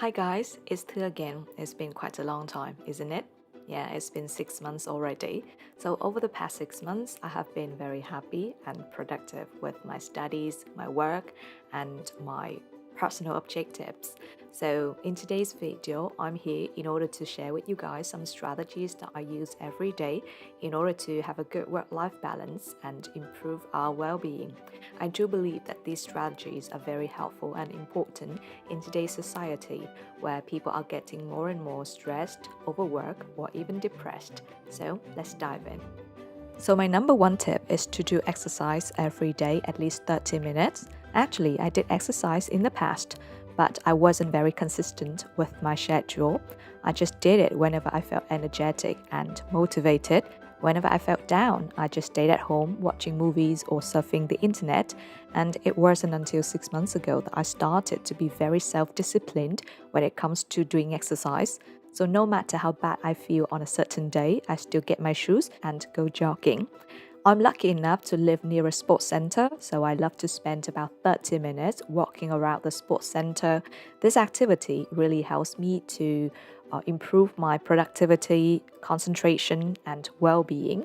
Hi guys, it's Thư again. It's been quite a long time, isn't it? Yeah, it's been 6 months already. So, over the past 6 months, I have been very happy and productive with my studies, my work, and my personal objectives. So, in today's video, I'm here in order to share with you guys some strategies that I use every day in order to have a good work life balance and improve our well being. I do believe that these strategies are very helpful and important in today's society where people are getting more and more stressed, overworked, or even depressed. So let's dive in. So, my number one tip is to do exercise every day, at least 30 minutes. Actually, I did exercise in the past, but I wasn't very consistent with my schedule. I just did it whenever I felt energetic and motivated. Whenever I felt down, I just stayed at home watching movies or surfing the internet. And it wasn't until 6 months ago that I started to be very self disciplined when it comes to doing exercise. So, no matter how bad I feel on a certain day, I still get my shoes and go jogging. I'm lucky enough to live near a sports center, so I love to spend about 30 minutes walking around the sports center. This activity really helps me to improve my productivity, concentration, and well being.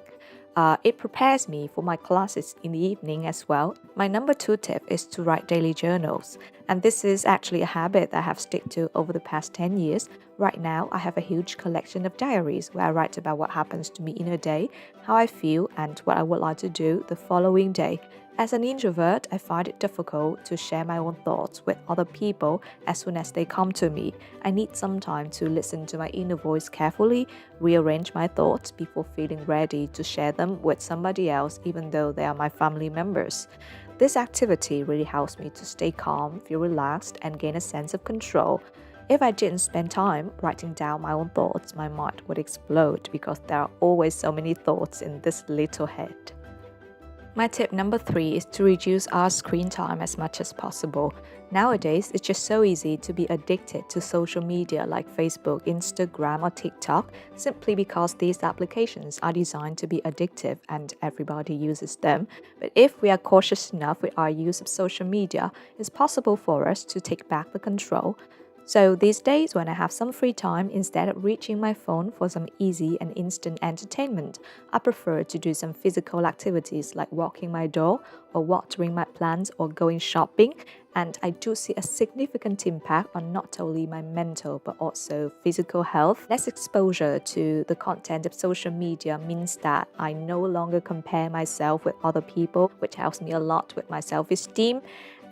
It prepares me for my classes in the evening as well. My number two tip is to write daily journals. And this is actually a habit that I have stuck to over the past 10 years. Right now, I have a huge collection of diaries where I write about what happens to me in a day, how I feel, and what I would like to do the following day. As an introvert, I find it difficult to share my own thoughts with other people as soon as they come to me. I need some time to listen to my inner voice carefully, rearrange my thoughts before feeling ready to share them with somebody else, even though they are my family members. This activity really helps me to stay calm, feel relaxed, and gain a sense of control. If I didn't spend time writing down my own thoughts, my mind would explode because there are always so many thoughts in this little head. My tip number three is to reduce our screen time as much as possible. Nowadays, it's just so easy to be addicted to social media like Facebook, Instagram, or TikTok simply because these applications are designed to be addictive and everybody uses them. But if we are cautious enough with our use of social media, it's possible for us to take back the control. So these days, when I have some free time, instead of reaching my phone for some easy and instant entertainment, I prefer to do some physical activities like walking my dog or watering my plants or going shopping. And I do see a significant impact on not only my mental but also physical health. Less exposure to the content of social media means that I no longer compare myself with other people, which helps me a lot with my self-esteem.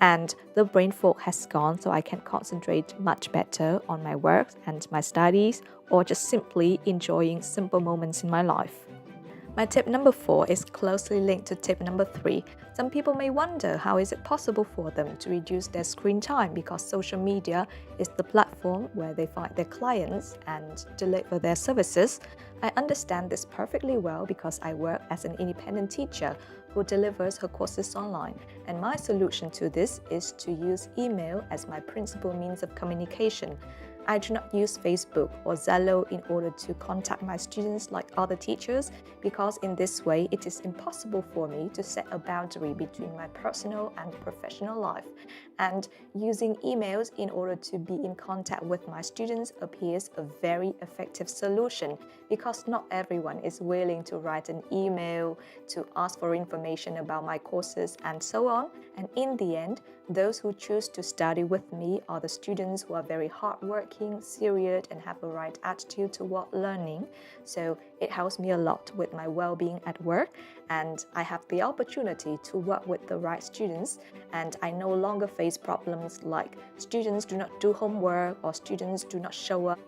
And the brain fog has gone, so I can concentrate much better on my work and my studies, or just simply enjoying simple moments in my life. My tip number four is closely linked to tip number three. Some people may wonder how is it possible for them to reduce their screen time because social media is the platform where they find their clients and deliver their services. I understand this perfectly well because I work as an independent teacher who delivers her courses online. And my solution to this is to use email as my principal means of communication. I do not use Facebook or Zello in order to contact my students like other teachers because in this way it is impossible for me to set a boundary between my personal and professional life. And using emails in order to be in contact with my students appears a very effective solution because not everyone is willing to write an email to ask for information about my courses and so on. And in the end, those who choose to study with me are the students who are very hardworking, serious, and have the right attitude toward learning. So it helps me a lot with my well-being at work, and I have the opportunity to work with the right students, and I no longer face problems like students do not do homework or students do not show up.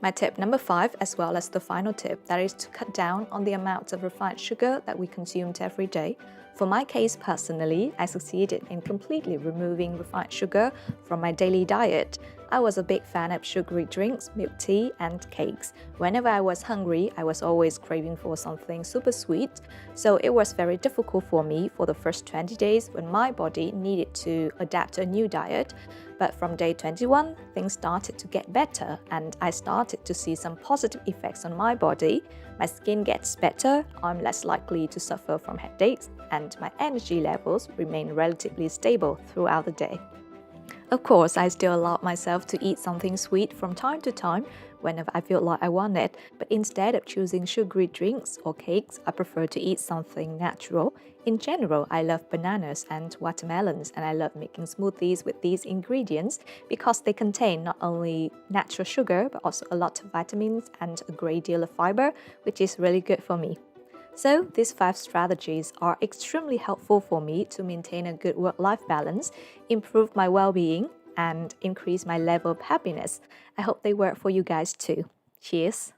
My tip number five, as well as the final tip, that is to cut down on the amount of refined sugar that we consumed every day. For my case personally, I succeeded in completely removing refined sugar from my daily diet. I was a big fan of sugary drinks, milk tea, and cakes. Whenever I was hungry, I was always craving for something super sweet. So it was very difficult for me for the first 20 days when my body needed to adapt to a new diet. But from day 21, things started to get better and I started to see some positive effects on my body. My skin gets better, I'm less likely to suffer from headaches, and my energy levels remain relatively stable throughout the day. Of course, I still allow myself to eat something sweet from time to time whenever I feel like I want it, but instead of choosing sugary drinks or cakes, I prefer to eat something natural. In general, I love bananas and watermelons, and I love making smoothies with these ingredients because they contain not only natural sugar but also a lot of vitamins and a great deal of fiber, which is really good for me. So, these 5 strategies are extremely helpful for me to maintain a good work life balance, improve my well being, and increase my level of happiness. I hope they work for you guys too. Cheers!